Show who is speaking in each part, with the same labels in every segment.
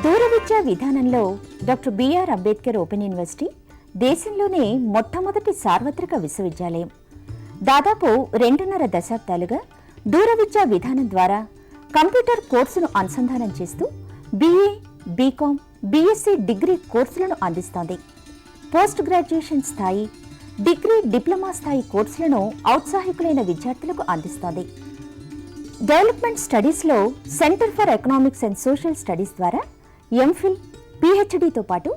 Speaker 1: దూర విద్యా విధానంలో doctor B R Ambedkar open university దేశంలోనే మొట్టమొదటి సార్వత్రిక విశ్వవిద్యాలయం. దాదాపు 2.5 దశాబ్దాలుగా దూర విద్యా విధానం ద్వారా కంప్యూటర్ కోర్సును అనుసంధానం చేస్తూ బీఏ, బీకామ్, బీఎస్సీ డిగ్రీ కోర్సులను అందిస్తోంది. పోస్ట్ గ్రాడ్యుయేషన్ స్థాయి, డిగ్రీ, డిప్లొమా స్థాయి కోర్సులను ఔత్సాహికులైన విద్యార్థులకు అందిస్తోంది. డెవలప్మెంట్ స్టడీస్లో centre for economics and social studies ద్వారా ఎంఫిల్, పీహెచ్డీతో పాటు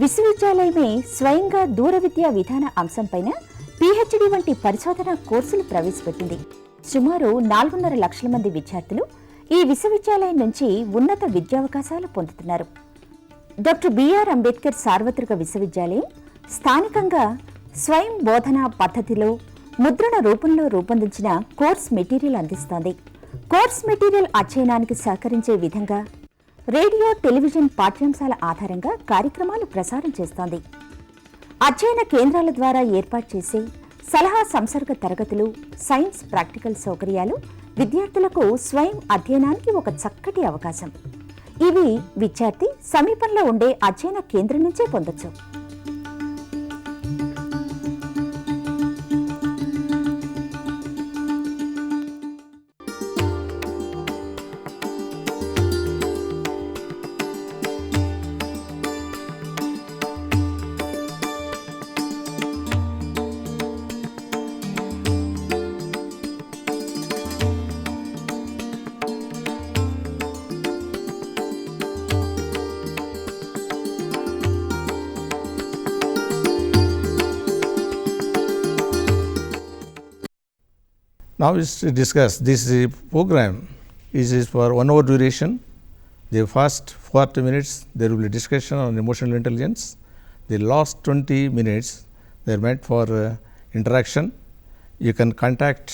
Speaker 1: విశ్వవిద్యాలయమే స్వయంగా దూర విద్యా విధాన అంశంపైన పీహెచ్డీ వంటి పరిశోధన కోర్సులు ప్రవేశపెట్టింది. సుమారు 4.5 లక్షల మంది విద్యార్థులు ఈ విశ్వవిద్యాలయం నుంచి ఉన్నత విద్యావకాశాలు పొందుతున్నారు. డాక్టర్ బిఆర్ అంబేద్కర్ సార్వత్రిక విశ్వవిద్యాలయం స్థానికంగా స్వయం బోధనా పద్ధతిలో ముద్రణ రూపంలో రూపొందించిన కోర్స్ మెటీరియల్ అందిస్తోంది. కోర్స్ మెటీరియల్ అధ్యయనానికి సహకరించే విధంగా రేడియో, టెలివిజన్ పాఠ్యాంశాల ఆధారంగా కార్యక్రమాలు ప్రసారం చేస్తోంది. అధ్యయన కేంద్రాల ద్వారా ఏర్పాటు చేసే సలహా సంసర్గ తరగతులు, సైన్స్ ప్రాక్టికల్ సౌకర్యాలు విద్యార్థులకు స్వయం అధ్యయనానికి ఒక చక్కటి అవకాశం. ఇవి విద్యార్థి సమీపంలో ఉండే అధ్యయన కేంద్రం నుంచే పొందొచ్చు.
Speaker 2: Now we will discuss this program is for 1 hour duration. The first 40 minutes there will be discussion on emotional intelligence. The last 20 minutes they are meant for interaction. You can contact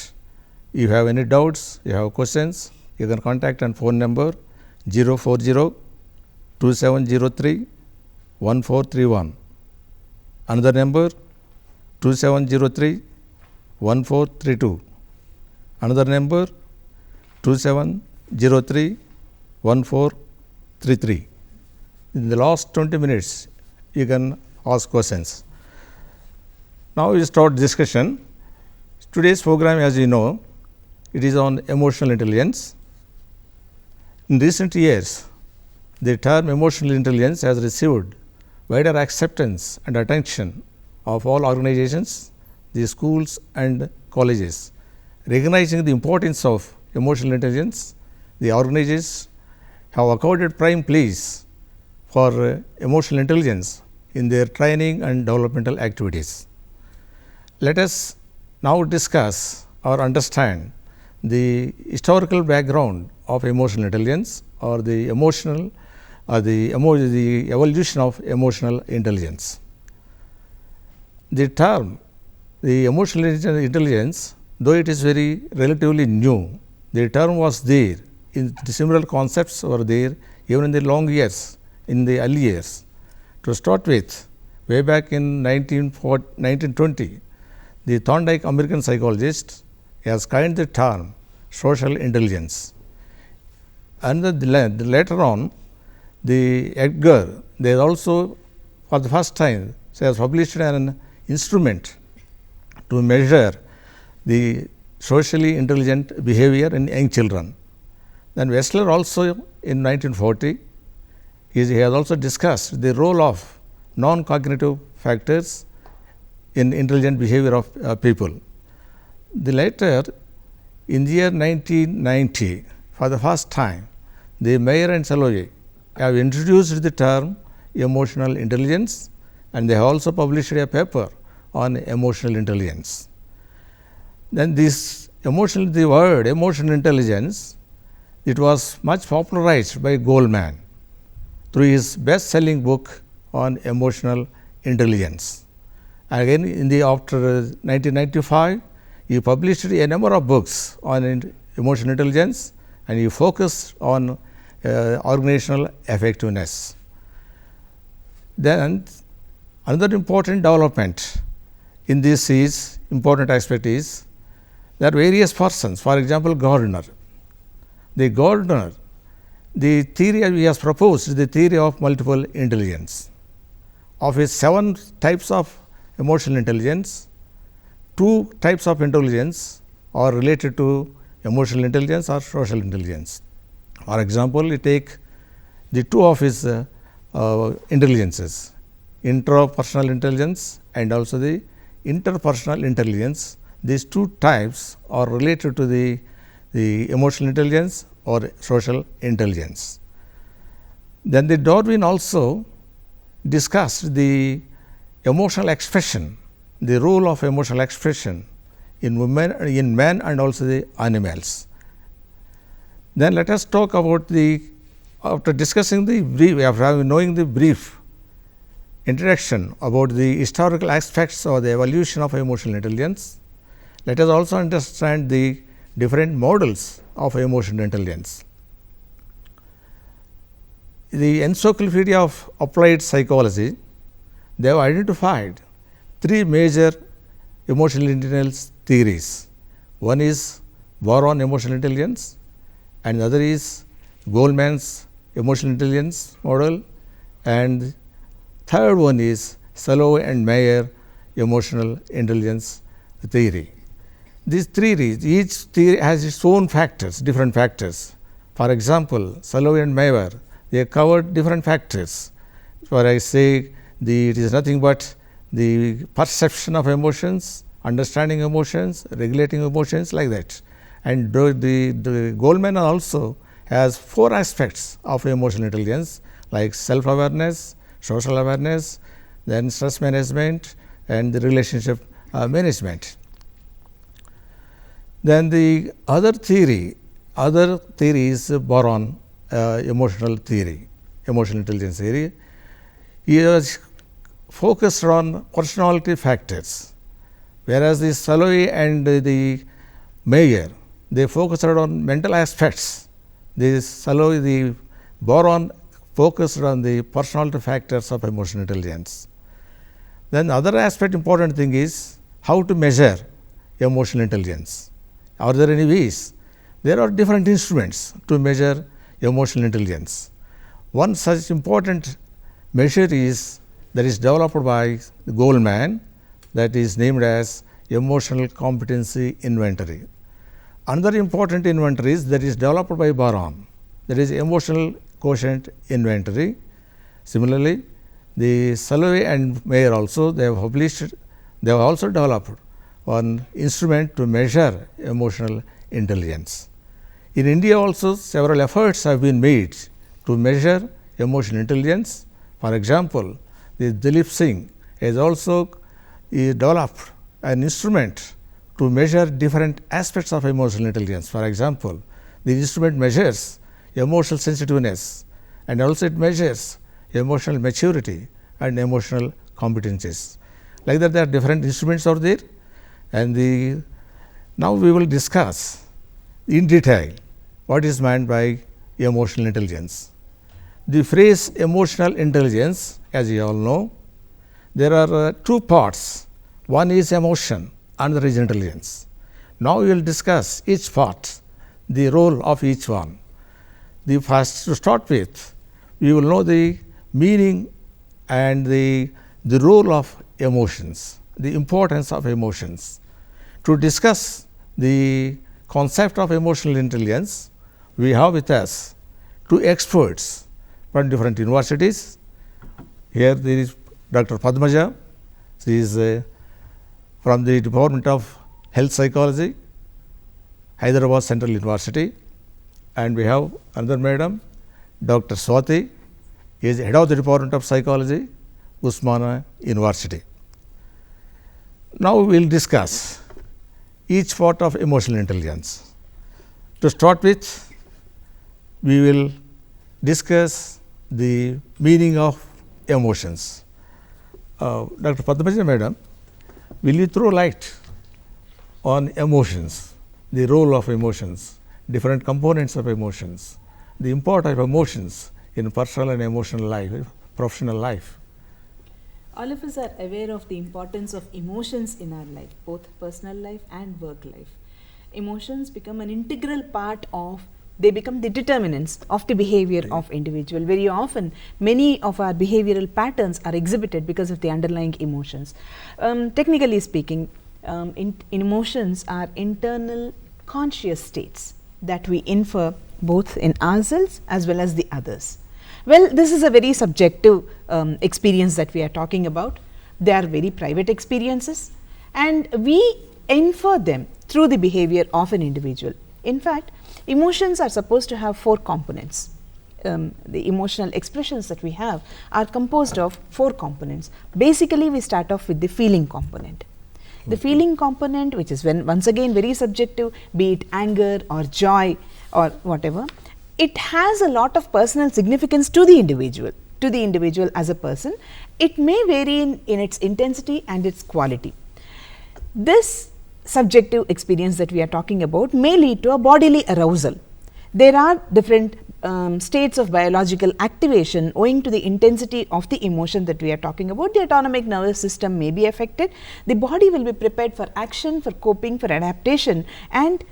Speaker 2: if you have any doubts, you have questions, you can contact on phone number 040-2703-1431. Another number 2703-1432. Another number 2703-1433. In the last 20 minutes you can ask questions. Now we start discussion. Today's program, as you know, it is on emotional intelligence. In recent years, the term emotional intelligence has received wider acceptance and attention of all organizations, the schools and colleges. Recognizing the importance of emotional intelligence, the organizations have accorded prime place for emotional intelligence in their training and developmental activities. Let us now discuss or understand the historical background of emotional intelligence or the evolution of emotional intelligence. The term, the emotional intelligence, though it is very relatively new, the term was there, in the similar concepts were there even in the long years, in the early years. To start with, way back in 1920, the Thorndike, American psychologist, has coined the term social intelligence. And later on, the Edgar, they also for the first time has published an instrument to measure the socially intelligent behavior in young children. Then Wessler also in 1940, he has also discussed the role of non-cognitive factors in intelligent behavior of people. The later, in the year 1990, for the first time, the Meyer and Salovey have introduced the term emotional intelligence, and they have also published a paper on emotional intelligence. Then the word emotional intelligence, it was much popularized by Goldman through his best-selling book on emotional intelligence. Again, after 1995, he published a number of books on emotional intelligence, and he focused on organizational effectiveness. Then another important development in this important aspect is there are various persons, for example, Gardner. The Gardner the theory he has proposed is the theory of multiple intelligence. Of his 7 types of emotional intelligence, 2 types of intelligence are related to emotional intelligence or social intelligence. For example, we take the 2 of his intelligences, intrapersonal intelligence and also the interpersonal intelligence. These 2 types are related to the emotional intelligence or social intelligence. Then the Darwin also discussed the emotional expression, the role of emotional expression in man and also the animals. Then let us talk about after discussing the brief, after knowing the brief introduction about the historical aspects of the evolution of emotional intelligence, let us also understand the different models of emotional intelligence. The Encyclopedia of Applied Psychology, they have identified 3 major emotional intelligence theories. One is Boron emotional intelligence, and the other is Goldman's emotional intelligence model, and third one is Salovey and Mayer emotional intelligence theory. These 3 each theory has its own factors, different factors. For example, Salovey and Mayer, they covered different factors. For I say it is nothing but the perception of emotions, understanding emotions, regulating emotions, like that. And the Goldman also has 4 aspects of emotional intelligence, like self-awareness, social awareness, then stress management and the relationship management. Then the other theory is Boron emotional intelligence theory. He is focused on personality factors, whereas the Salovey and the Mayer, they focused on mental aspects. The Boron focused on the personality factors of emotional intelligence. Then the other important thing is how to measure emotional intelligence. Are there any ways? There are different instruments to measure emotional intelligence. One such important measure is developed by Goldman, that is named as emotional competency inventory. Another important inventory is developed by Boron, that is emotional quotient inventory. Similarly, the Salovey and Mayer also they have also developed one instrument to measure emotional intelligence. In India also several efforts have been made to measure emotional intelligence. For example, the Dilip Singh has also developed an instrument to measure different aspects of emotional intelligence. For example, the instrument measures emotional sensitiveness, and also it measures emotional maturity and emotional competencies. Like that, there are different instruments out there, and now we will discuss in detail what is meant by emotional intelligence. The phrase emotional intelligence, as you all know, there are 2 parts. One is emotion, another is intelligence. Now we will discuss each part, the role of each one. The first to start with, we will know the meaning and the role of emotions, the importance of emotions. To discuss the concept of emotional intelligence, we have with us 2 experts from different universities. Here there is Dr. Padmaja, she is from the Department of Health Psychology, Hyderabad Central University, and we have another madam, Dr. Swati, is head of the Department of Psychology, Usmania University. Now we will discuss each part of emotional intelligence. To start with, we will discuss the meaning of emotions. Dr. Padmaja madam, will you throw light on emotions, the role of emotions, different components of emotions, the importance of emotions in personal and emotional life, professional life?
Speaker 3: All of us are aware of the importance of emotions in our life, both personal life and work life. Emotions become an integral part of they become the determinants of the behavior of individual. Very often, many of our behavioral patterns are exhibited because of the underlying emotions. Technically speaking, emotions are internal conscious states that we infer both in ourselves as well as the others. Well, this is a very subjective experience that we are talking about. They are very private experiences, and we infer them through the behavior of an individual. In fact, emotions are supposed to have 4 components. The emotional expressions that we have are composed of 4 components. Basically, we start off with the feeling component. The feeling component, which is once again very subjective, be it anger or joy or whatever, it has a lot of personal significance to the individual as a person. It may vary in its intensity and its quality. This subjective experience that we are talking about may lead to a bodily arousal. There are different states of biological activation owing to the intensity of the emotion that we are talking about. The autonomic nervous system may be affected. The body will be prepared for action, for coping, for adaptation, and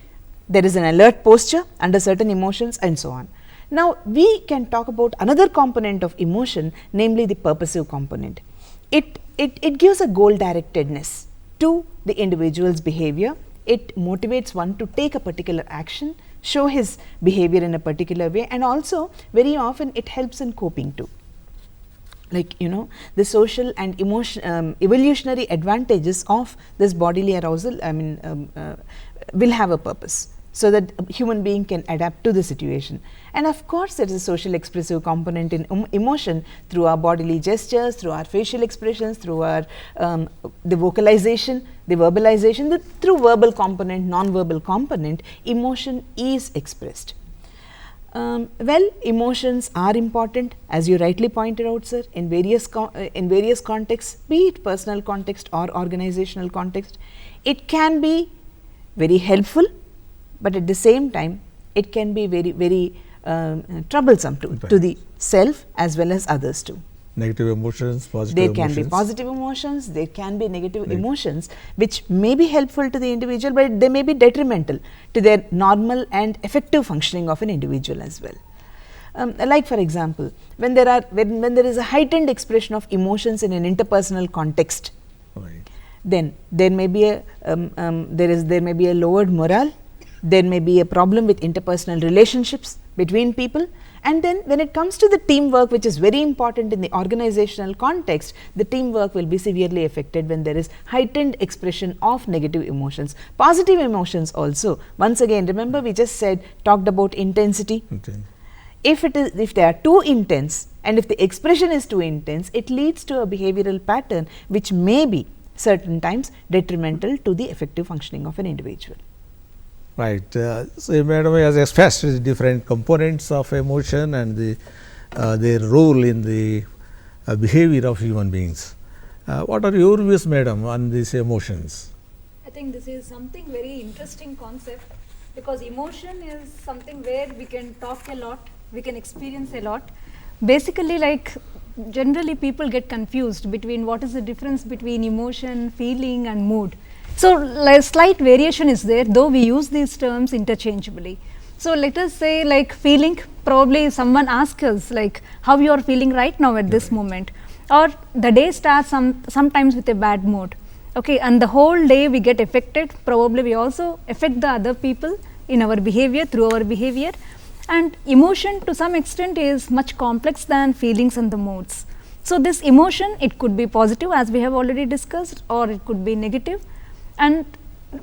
Speaker 3: there is an alert posture under certain emotions and so on. Now, we can talk about another component of emotion, namely the purposive component. It gives a goal directedness to the individual's behavior. It motivates one to take a particular action, show his behavior in a particular way, and also very often it helps in coping too. Like, the social and evolutionary advantages of this bodily arousal, will have a purpose, so that a human being can adapt to the situation. And of course, there is a social expressive component in emotion through our bodily gestures, through our facial expressions, through our the vocalization, the verbalization, through verbal component, non-verbal component, emotion is expressed. Well, emotions are important, as you rightly pointed out, sir, in various contexts, be it personal context or organizational context. It can be very helpful, but at the same time it can be very troublesome to the self as well as others too.
Speaker 2: Negative emotions, positive
Speaker 3: there
Speaker 2: emotions.
Speaker 3: Can be positive emotions, there can be negative emotions which may be helpful to the individual, but they may be detrimental to their normal and effective functioning of an individual as well. Like for example, when there is a heightened expression of emotions in an interpersonal context,
Speaker 2: Right.
Speaker 3: then there may be a lowered morale, there may be a problem with interpersonal relationships between people, and then when it comes to the teamwork, which is very important in the organizational context, the teamwork will be severely affected when there is heightened expression of negative emotions. Positive emotions also, once again, remember we just talked about intensity.
Speaker 2: Okay.
Speaker 3: If they are too intense and if the expression is too intense, it leads to a behavioral pattern which may be certain times detrimental to the effective functioning of an individual.
Speaker 2: Right. So, Madam has expressed the different components of emotion and their role in the behavior of human beings. What are your views, Madam, on these emotions?
Speaker 4: I think this is something very interesting concept, because emotion is something where we can talk a lot, we can experience a lot. Basically, like generally people get confused between what is the difference between emotion, feeling and mood. So, like slight variation is there, though we use these terms interchangeably. So, let us say like feeling, probably someone asks us like how you are feeling right now at this moment, or the day starts sometimes with a bad mood, okay, and the whole day we get affected. Probably we also affect the other people in our behavior, through our behavior. And emotion to some extent is much complex than feelings and the moods. So, this emotion, it could be positive as we have already discussed, or it could be negative. And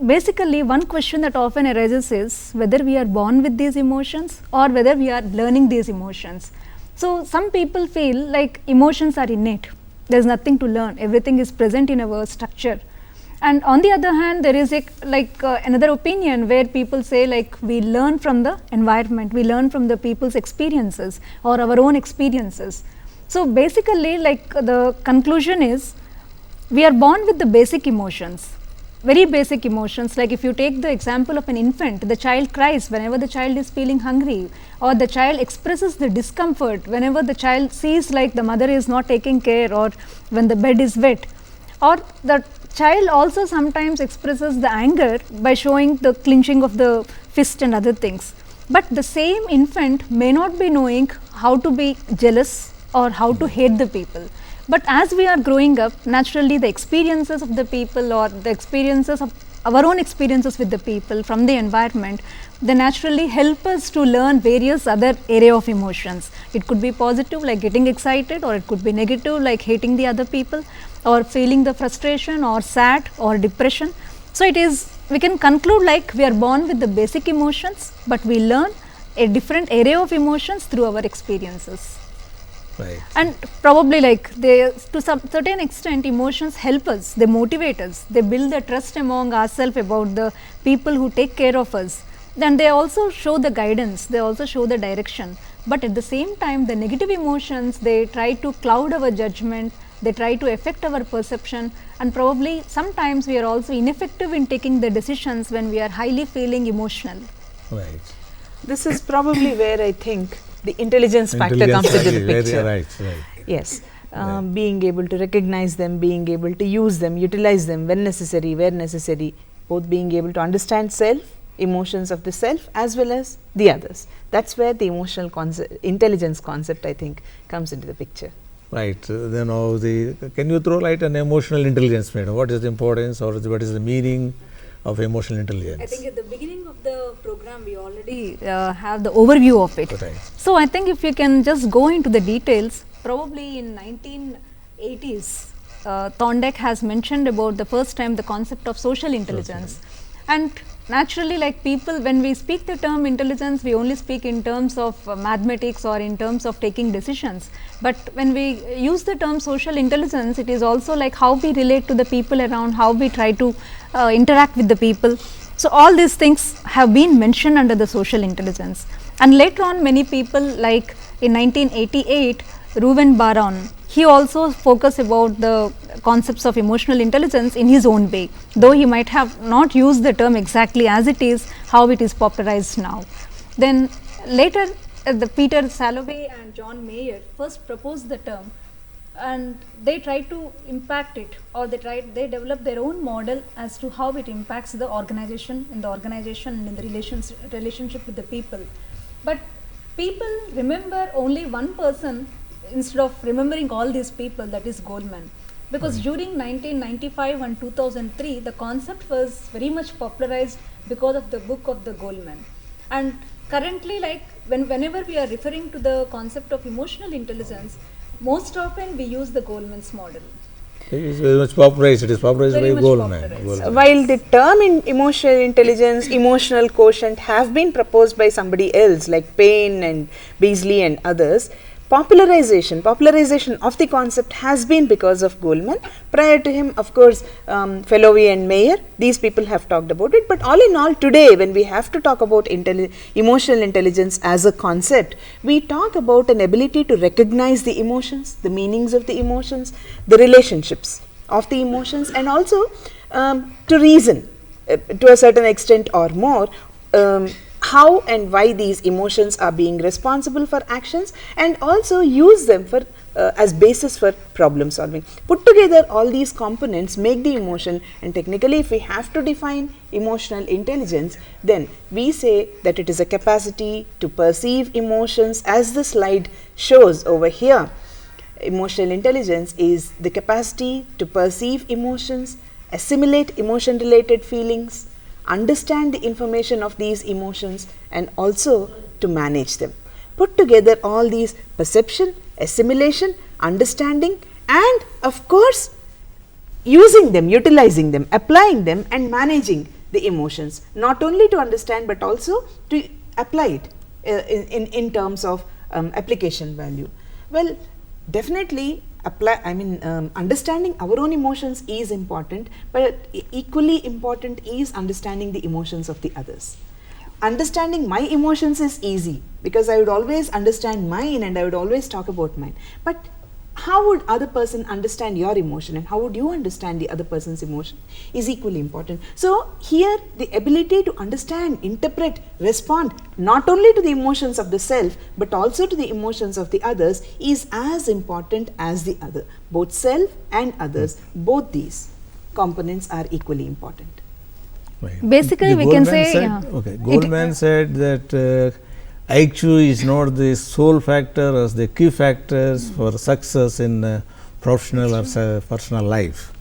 Speaker 4: basically one question that often arises is whether we are born with these emotions or whether we are learning these emotions. So, some people feel like emotions are innate, there is nothing to learn, everything is present in our structure. And on the other hand, there is another opinion where people say like we learn from the environment, we learn from the people's experiences or our own experiences. So, basically like the conclusion is we are born with the basic emotions, very basic emotions. Like if you take the example of an infant, the child cries whenever the child is feeling hungry, or the child expresses the discomfort whenever the child sees like the mother is not taking care, or when the bed is wet, or the child also sometimes expresses the anger by showing the clenching of the fist and other things. but the same infant may not be knowing how to be jealous or how to hate the people. But as we are growing up, naturally the experiences of the people or the experiences of our own experiences with the people from the environment, they naturally help us to learn various other area of emotions. It could be positive like getting excited, or it could be negative like hating the other people, or feeling the frustration or sad or depression. So it is, we can conclude like we are born with the basic emotions, but we learn a different area of emotions through our experiences.
Speaker 2: Right.
Speaker 4: And probably like they, to some certain extent, emotions help us, they motivate us, they build the trust among ourselves about the people who take care of us. Then they also show the guidance, they also show the direction. But at the same time, the negative emotions, they try to cloud our judgment, they try to affect our perception, and probably sometimes we are also ineffective in taking the decisions when we are highly feeling emotional.
Speaker 2: Right.
Speaker 3: This is probably where I think the intelligence factor comes into the picture.
Speaker 2: Right.
Speaker 3: Yes.
Speaker 2: Right.
Speaker 3: Being able to recognize them, being able to use them, utilize them when necessary, where necessary, both being able to understand self, emotions of the self as well as the others. That's where the emotional intelligence concept, I think, comes into the picture.
Speaker 2: Right. Then can you throw light on emotional intelligence, madam? What is the importance, or what is the meaning of emotional intelligence?
Speaker 4: I think at the beginning of the program we already have the overview of it.
Speaker 2: Right.
Speaker 4: So I think if you can just go into the details, probably in 1980s, Thorndike has mentioned about the first time the concept of social intelligence. And naturally, like people, when we speak the term intelligence, we only speak in terms of mathematics or in terms of taking decisions. But when we use the term social intelligence, it is also like how we relate to the people around, how we try to interact with the people. So all these things have been mentioned under the social intelligence. And later on, many people, like in 1988, Reuven Bar-On, he also focused about the concepts of emotional intelligence in his own way, though he might have not used the term exactly as it is, how it is popularized now. Then later, the Peter Salovey and John Mayer first proposed the term, and they tried to impact it, or they developed their own model as to how it impacts the organization, in the relationship with the people. But people remember only one person instead of remembering all these people, that is Goleman. Because during 1995 and 2003, the concept was very much popularized because of the book of the Goleman. And currently, like whenever we are referring to the concept of emotional intelligence, most often we use the Goleman's model.
Speaker 2: It is very much popularized. It is popularized
Speaker 4: Very
Speaker 2: by
Speaker 4: much
Speaker 2: Goleman.
Speaker 4: popularized.
Speaker 3: While the term in emotional intelligence, emotional quotient have been proposed by somebody else like Payne and Beasley and others, popularization of the concept has been because of Goleman. Prior to him, of course, Fallowey and Mayer, these people have talked about it. But all in all, today when we have to talk about emotional intelligence as a concept, we talk about an ability to recognize the emotions, the meanings of the emotions, the relationships of the emotions, and also to reason to a certain extent or more how and why these emotions are being responsible for actions, and also use them for as basis for problem solving. Put together, all these components make the emotion, and technically if we have to define emotional intelligence, then we say that it is a capacity to perceive emotions, as the slide shows over here. Emotional intelligence is the capacity to perceive emotions, assimilate emotion related feelings, understand the information of these emotions, and also to manage them. Put together all these: perception, assimilation, understanding, and of course using them, utilizing them, applying them, and managing the emotions, not only to understand but also to apply it in terms of application value. Well, definitely understanding our own emotions is important, but equally important is understanding the emotions of the others. Understanding my emotions is easy because I would always understand mine and I would always talk about mine. But how would other person understand your emotion, and how would you understand the other person's emotion is equally important. So here the ability to understand, interpret, respond not only to the emotions of the self but also to the emotions of the others is as important as the other. Both self and others, both these components are equally important.
Speaker 2: Right.
Speaker 4: Basically,
Speaker 2: The
Speaker 4: we can
Speaker 2: Goldman
Speaker 4: say,
Speaker 2: said,
Speaker 4: yeah.
Speaker 2: Okay, Goldman said that IQ is not the sole factor or the key factors for success in professional or personal life.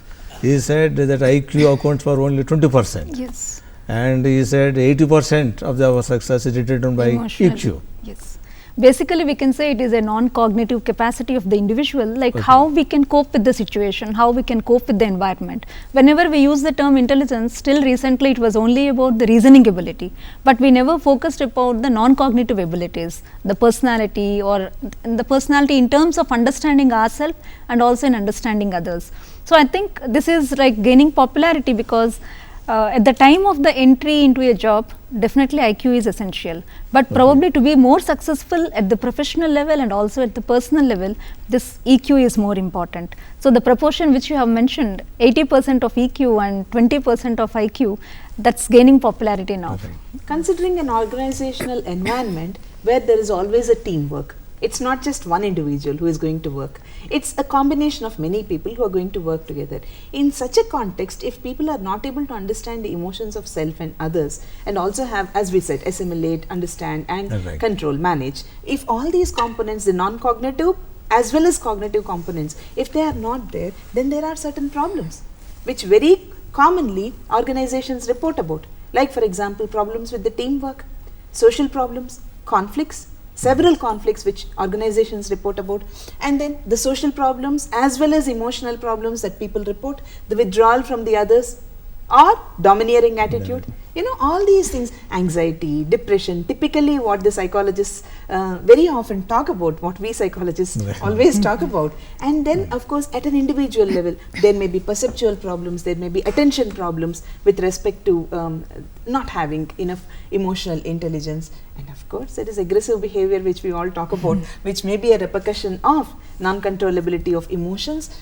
Speaker 2: He said that IQ accounts for only 20%.
Speaker 4: Yes.
Speaker 2: And he said 80% of our success is determined by
Speaker 4: Emotional.
Speaker 2: EQ.
Speaker 4: Yes. Basically, we can say it is a non-cognitive capacity of the individual, like how we can cope with the situation, how we can cope with the environment. Whenever we use the term intelligence, still recently it was only about the reasoning ability, but we never focused about the non-cognitive abilities, the personality, or the personality in terms of understanding ourselves and also in understanding others. So I think this is like gaining popularity because at the time of the entry into a job, definitely IQ is essential, but probably to be more successful at the professional level and also at the personal level, this EQ is more important. So the proportion which you have mentioned, 80% of EQ and 20% of IQ, that's gaining popularity now.
Speaker 3: Considering an organizational environment where there is always a teamwork, it's not just one individual who is going to work. It's a combination of many people who are going to work together. In such a context, if people are not able to understand the emotions of self and others and also have, as we said, assimilate, understand and control, manage, if all these components, the non-cognitive as well as cognitive components, if they are not there, then there are certain problems which very commonly organizations report about. Like for example, problems with the teamwork, social problems, conflicts, several conflicts which organizations report about, and then the social problems as well as emotional problems that people report, the withdrawal from the others or domineering attitude, you know, all these things, anxiety, depression, typically what the psychologists very often talk about, what we psychologists always talk about. And then of course at an individual level there may be perceptual problems, there may be attention problems with respect to not having enough emotional intelligence, and of course there is aggressive behavior which we all talk about, which may be a repercussion of non-controllability of emotions.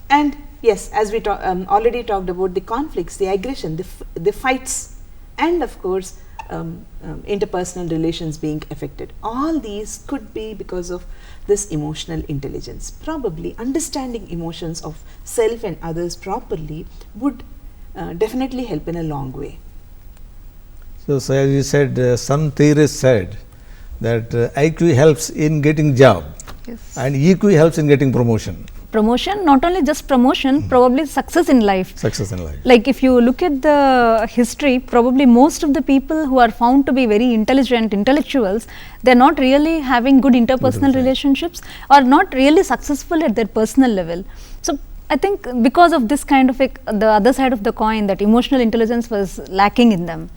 Speaker 3: And yes, as we already talked about the conflicts, the aggression, the fights, and of course interpersonal relations being affected. All these could be because of this emotional intelligence. Probably understanding emotions of self and others properly would definitely help in a long way.
Speaker 2: So as you said, some theorists said that IQ helps in getting job and EQ helps in getting promotion.
Speaker 4: Promotion, not only just promotion, probably success in life.
Speaker 2: Success in life.
Speaker 4: Like if you look at the history, probably most of the people who are found to be very intelligent intellectuals, they are not really having good interpersonal relationships or not really successful at their personal level. So I think because of this kind of the other side of the coin, that emotional intelligence was lacking in them.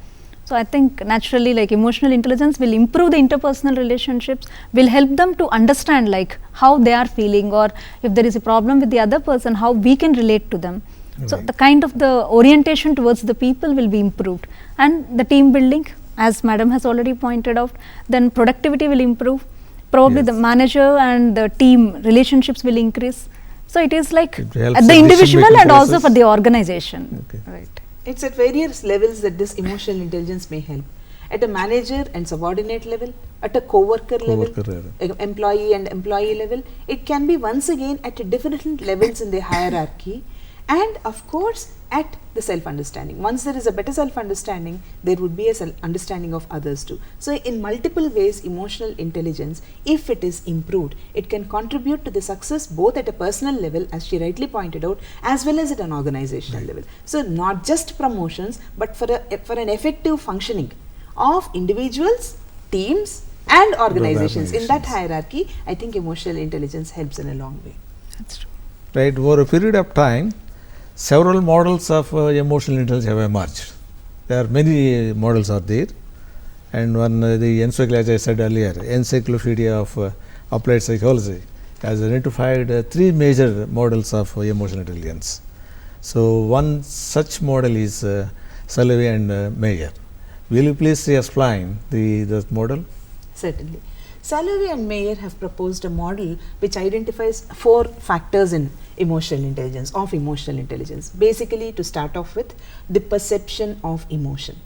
Speaker 4: So I think naturally like emotional intelligence will improve the interpersonal relationships, will help them to understand like how they are feeling, or if there is a problem with the other person, how we can relate to them. So the kind of the orientation towards the people will be improved, and the team building, as madam has already pointed out, then productivity will improve, probably the manager and the team relationships will increase. So it is like at the individual and also for the organization. Right.
Speaker 3: It's at various levels that this emotional intelligence may help. At a manager and subordinate level, at a co-worker level, employee and employee level, it can be once again at different levels in the hierarchy, and of course at the self-understanding. Once there is a better self-understanding, there would be a understanding of others too. So in multiple ways, emotional intelligence, if it is improved, it can contribute to the success both at a personal level, as she rightly pointed out, as well as at an organizational level. So not just promotions, but for an effective functioning of individuals, teams and organizations. In that hierarchy, I think emotional intelligence helps in a long way.
Speaker 4: That's true.
Speaker 2: Right, over a period of time, several models of emotional intelligence have emerged. There are many models are there, and one the encyclopedia, as I said earlier, Encyclopedia of Applied Psychology has identified 3 major models of emotional intelligence. So one such model is Salovey and Mayer. Will you please explain the model?
Speaker 3: Certainly. Salovey and Mayer have proposed a model which identifies 4 factors in emotional intelligence, of emotional intelligence. Basically, to start off with, the perception of emotion.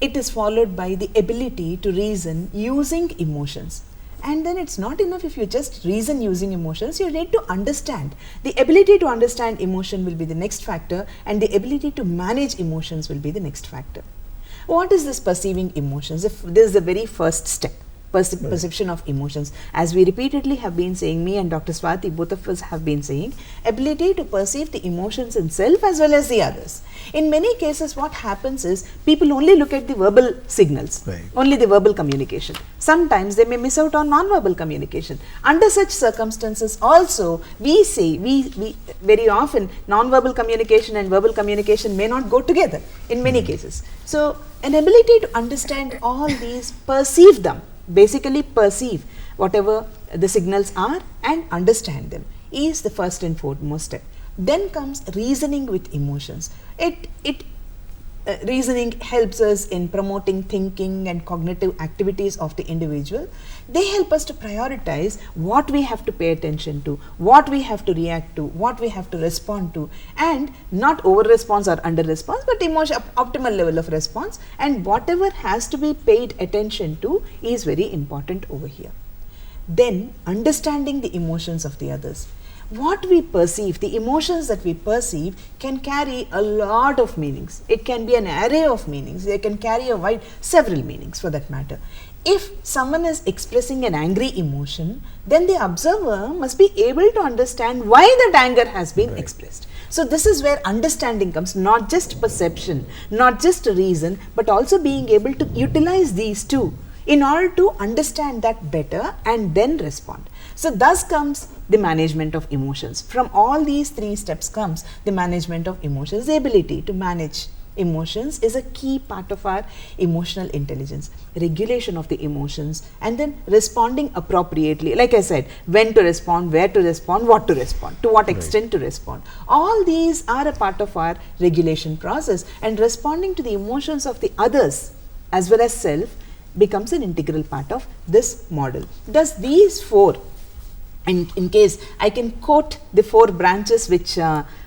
Speaker 3: It is followed by the ability to reason using emotions, And then it's not enough if you just reason using emotions, you need to understand. The ability to understand emotion will be the next factor, and the ability to manage emotions will be the next factor. What is this perceiving emotions? If this is the very first step, perception of emotions. As we repeatedly have been saying, me and Dr. Swati, both of us have been saying, ability to perceive the emotions in self as well as the others. In many cases, what happens is people only look at the verbal signals, only the verbal communication. Sometimes they may miss out on non-verbal communication. Under such circumstances also, we say, we very often non-verbal communication and verbal communication may not go together in many cases. So an ability to understand all these, perceive them, basically perceive whatever the signals are and understand them, is the first and foremost step. Then comes reasoning with emotions. Reasoning helps us in promoting thinking and cognitive activities of the individual. They help us to prioritize what we have to pay attention to, what we have to react to, what we have to respond to, and not over response or under response, but optimal level of response, and whatever has to be paid attention to is very important over here. Then understanding the emotions of the others. What we perceive, the emotions that we perceive, can carry a lot of meanings. It can be an array of meanings. They can carry several meanings for that matter. If someone is expressing an angry emotion, then the observer must be able to understand why that anger has been expressed. So this is where understanding comes, not just perception, not just reason, but also being able to utilize these two in order to understand that better and then respond. So thus comes the management of emotions. From all these three steps comes the management of emotions. The ability to manage emotions is a key part of our emotional intelligence. Regulation of the emotions, and then responding appropriately. Like I said, when to respond, where to respond, what to respond, to what extent to respond. All these are a part of our regulation process, and responding to the emotions of the others as well as self becomes an integral part of this model. Thus these four, in case I can quote the four branches which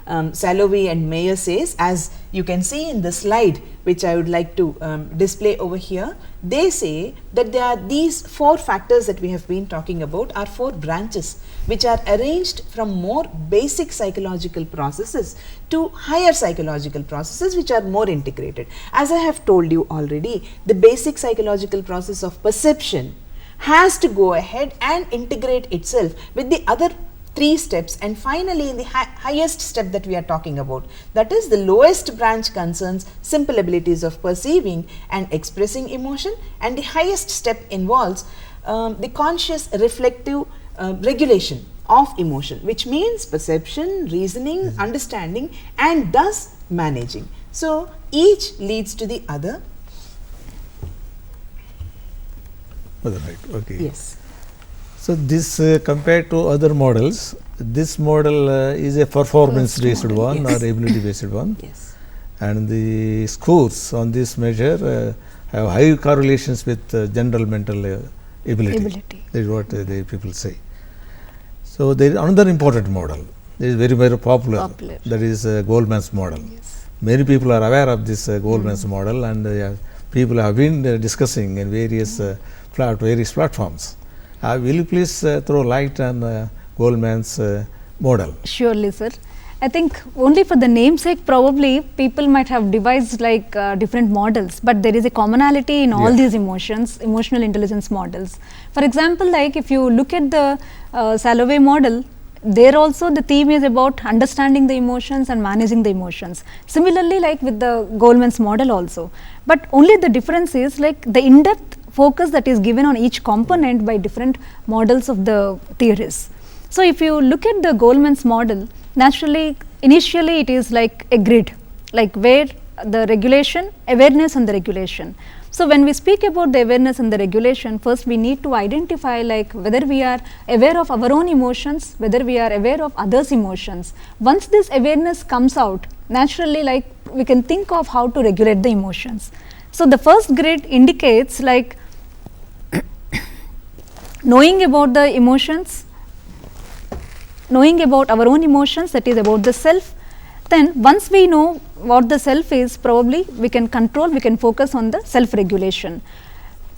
Speaker 3: Salovey and Meyer says, as you can see in the slide which I would like to display over here. They say that there are these four factors that we have been talking about are four branches which are arranged from more basic psychological processes to higher psychological processes which are more integrated. As I have told you already, the basic psychological process of perception has to go ahead and integrate itself with the other three steps, and finally in the highest step that we are talking about, that is the lowest branch concerns simple abilities of perceiving and expressing emotion, and the highest step involves the conscious reflective regulation of emotion, which means perception, reasoning, understanding, and thus managing. So each leads to the other.
Speaker 2: Right, okay.
Speaker 3: Yes.
Speaker 2: So this compared to other models, this model is a performance based one or ability based one.
Speaker 3: Yes.
Speaker 2: And the scores on this measure have high correlations with general mental ability. That is what the people say. So there is another important model. It is very, very popular. That is Goleman's model.
Speaker 3: Yes.
Speaker 2: Many people are aware of this Goleman's model, and people have been discussing in various platforms. Will you please throw light on Goleman's model?
Speaker 4: Surely, sir. I think only for the namesake, probably people might have devised like different models, but there is a commonality in all these emotional intelligence models. For example, like if you look at the Salovey model, there also the theme is about understanding the emotions and managing the emotions. Similarly, like with the Goleman's model also, but only the difference is like the in-depth focus that is given on each component by different models of the theories. So if you look at the Goleman's model, naturally, initially it is like a grid, like where the regulation, awareness and the regulation. So when we speak about the awareness and the regulation, first we need to identify like whether we are aware of our own emotions, whether we are aware of others' emotions. Once this awareness comes out, naturally like we can think of how to regulate the emotions. So the first grid indicates like knowing about the emotions, knowing about our own emotions, that is about the self. Then once we know what the self is, probably we can control, we can focus on the self regulation.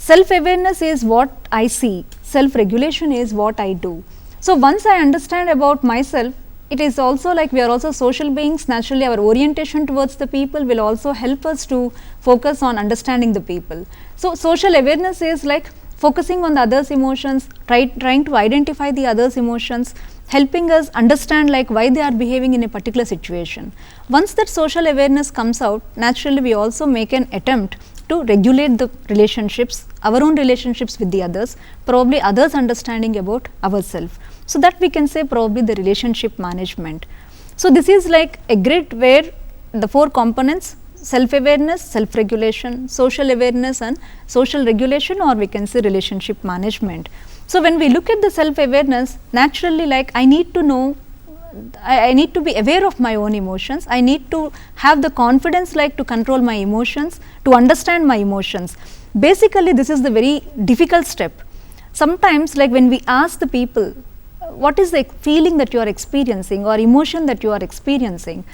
Speaker 4: self-awareness is what I see, self-regulation is what I do. So once I understand about myself, it is also like we are also social beings. Naturally, our orientation towards the people will also help us to focus on understanding the people. So social awareness is like focusing on the other's emotions, trying to identify the other's emotions, helping us understand like why they are behaving in a particular situation. Once that social awareness comes out, naturally we also make an attempt to regulate the relationships, our own relationships with the others, probably others understanding about ourselves. So that we can say probably the relationship management. So this is like a grid where the 4 components: self-awareness, self-regulation, social awareness and social regulation, or we can say relationship management. So when we look at the self-awareness, naturally like I need to know, I need to be aware of my own emotions. I need to have the confidence like to control my emotions, to understand my emotions. Basically this is the very difficult step. Sometimes like when we ask the people, what is the feeling that you are experiencing or emotion that you are experiencing,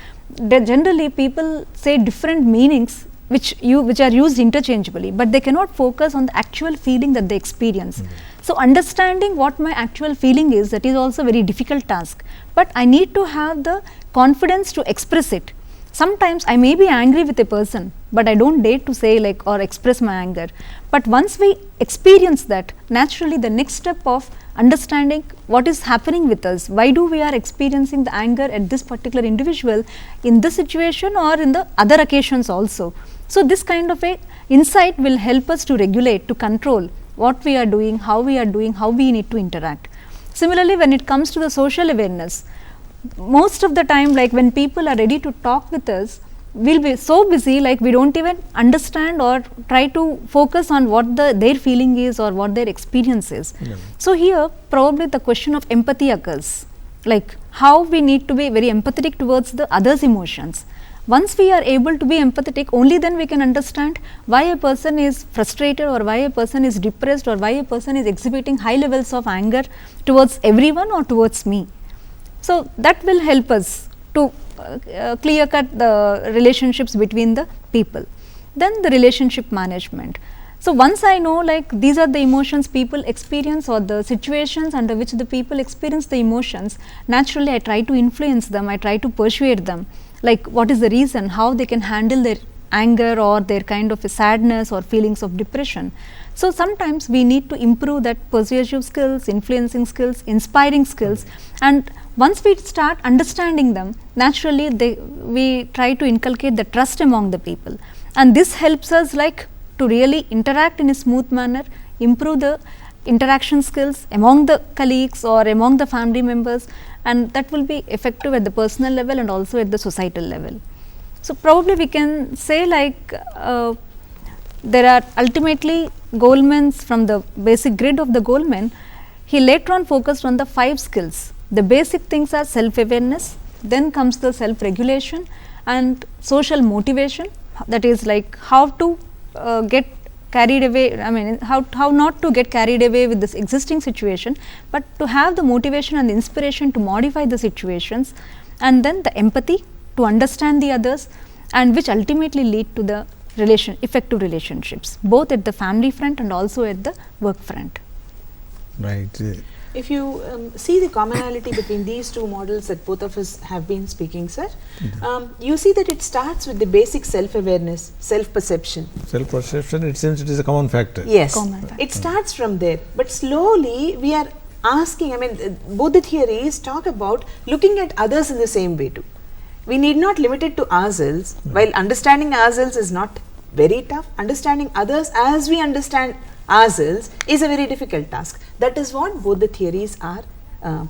Speaker 4: generally people say different meanings which are used interchangeably, but they cannot focus on the actual feeling that they experience. So understanding what my actual feeling is, that is also a very difficult task, but I need to have the confidence to express it. Sometimes I may be angry with a person, but I don't dare to say like or express my anger. But once we experience that, naturally the next step of understanding what is happening with us, why do we are experiencing the anger at this particular individual in this situation or in the other occasions also. So this kind of a insight will help us to regulate, to control what we are doing, how we need to interact. Similarly, when it comes to the social awareness, most of the time like when people are ready to talk with us, we'll be so busy like we don't even understand or try to focus on what their feeling is or what their experience is. So here probably the question of empathy occurs, like how we need to be very empathetic towards the other's emotions. Once we are able to be empathetic, only then we can understand why a person is frustrated or why a person is depressed or why a person is exhibiting high levels of anger towards everyone or towards me. So that will help us to clear cut the relationships between the people. Then the relationship management. So once I know like these are the emotions people experience or the situations under which the people experience the emotions, naturally I try to influence them, I try to persuade them, like what is the reason, how they can handle their anger or their kind of a sadness or feelings of depression. So sometimes we need to improve that persuasive skills, influencing skills, inspiring skills, and once we start understanding them, naturally we try to inculcate the trust among the people, and this helps us like to really interact in a smooth manner, improve the interaction skills among the colleagues or among the family members, and that will be effective at the personal level and also at the societal level. So probably we can say like there are ultimately Goleman's, from the basic grid of the Goleman, he later on focused on the 5 skills. The basic things are self-awareness, then comes the self-regulation and social motivation, that is like how to get carried away, I mean how not to get carried away with this existing situation, but to have the motivation and the inspiration to modify the situations, and then the empathy to understand the others, and which ultimately lead to the effective relationships, both at the family front and also at the work front.
Speaker 2: Right.
Speaker 3: If you see the commonality between these 2 models that both of us have been speaking, sir, you see that it starts with the basic self-awareness, self-perception.
Speaker 2: Self-perception, it seems it is a common factor.
Speaker 3: Yes,
Speaker 1: Common factor.
Speaker 3: it starts from there, but slowly we are asking, I mean both the theories talk about looking at others in the same way too. We need not limit it to ourselves. While understanding ourselves is not very tough, understanding others as we understand ourselves is a very difficult task. That is what both the theories are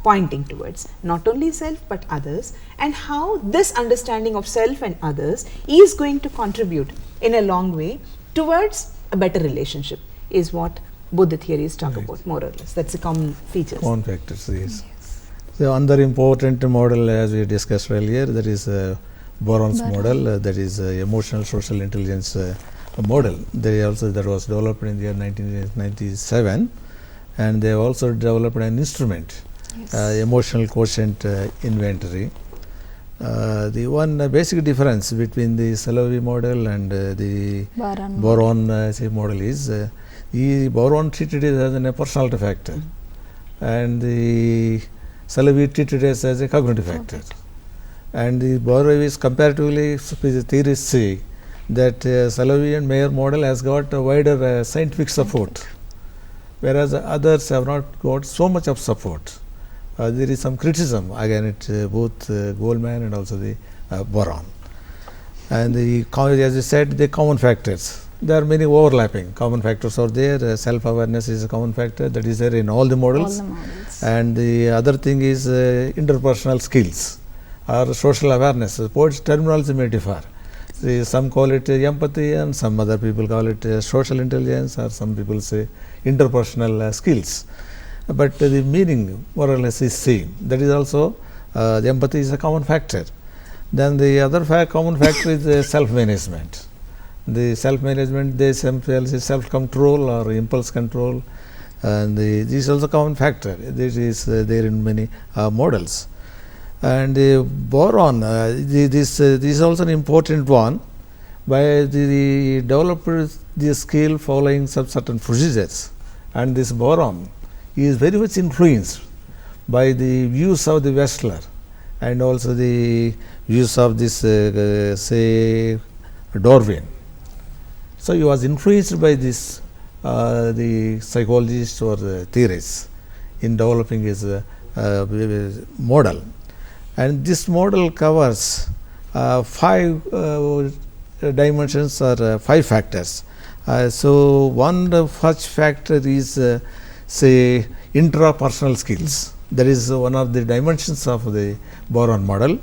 Speaker 3: pointing towards, not only self but others, and how this understanding of self and others is going to contribute in a long way towards a better relationship is what both the theories talk about, more or less. That's the common features.
Speaker 2: Common factors, yes. So another important model, as we discussed earlier, that is Boron's model, that is emotional social intelligence model. That was developed in the year 1997, and they also developed an instrument, emotional quotient inventory. The one basic difference between the Salovey model and the Boron model is Boron treated it as a personality factor, and the Salovey treated it as a cognitive factor. And the Boron is comparatively, theorists say that Salovey and Mayer model has got a wider scientific support, whereas others have not got so much of support. There is some criticism against both Goldman and also the Boron. And as you said, the common factors. There are many overlapping common factors are there. Self-awareness is a common factor that is there in all the models. And the other thing is interpersonal skills or social awareness. Poets' terminology may differ. Some call it empathy, and some other people call it social intelligence, or some people say interpersonal skills. But the meaning more or less is same. That is also the empathy is a common factor. Then the other common factor is self-management. The self-management, they themselves is self-control or impulse control, and this is also common factor. This is there in many models. And Boron, this is also an important one. By the developers, the skill following some certain procedures, and this Boron is very much influenced by the views of the Wechsler and also the views of this say Darwin. So he was influenced by this the psychologists or the theorists in developing his model, and this model covers 5 dimensions or 5 factors. So one such factor is say intrapersonal skills. That is one of the dimensions of the Boron model,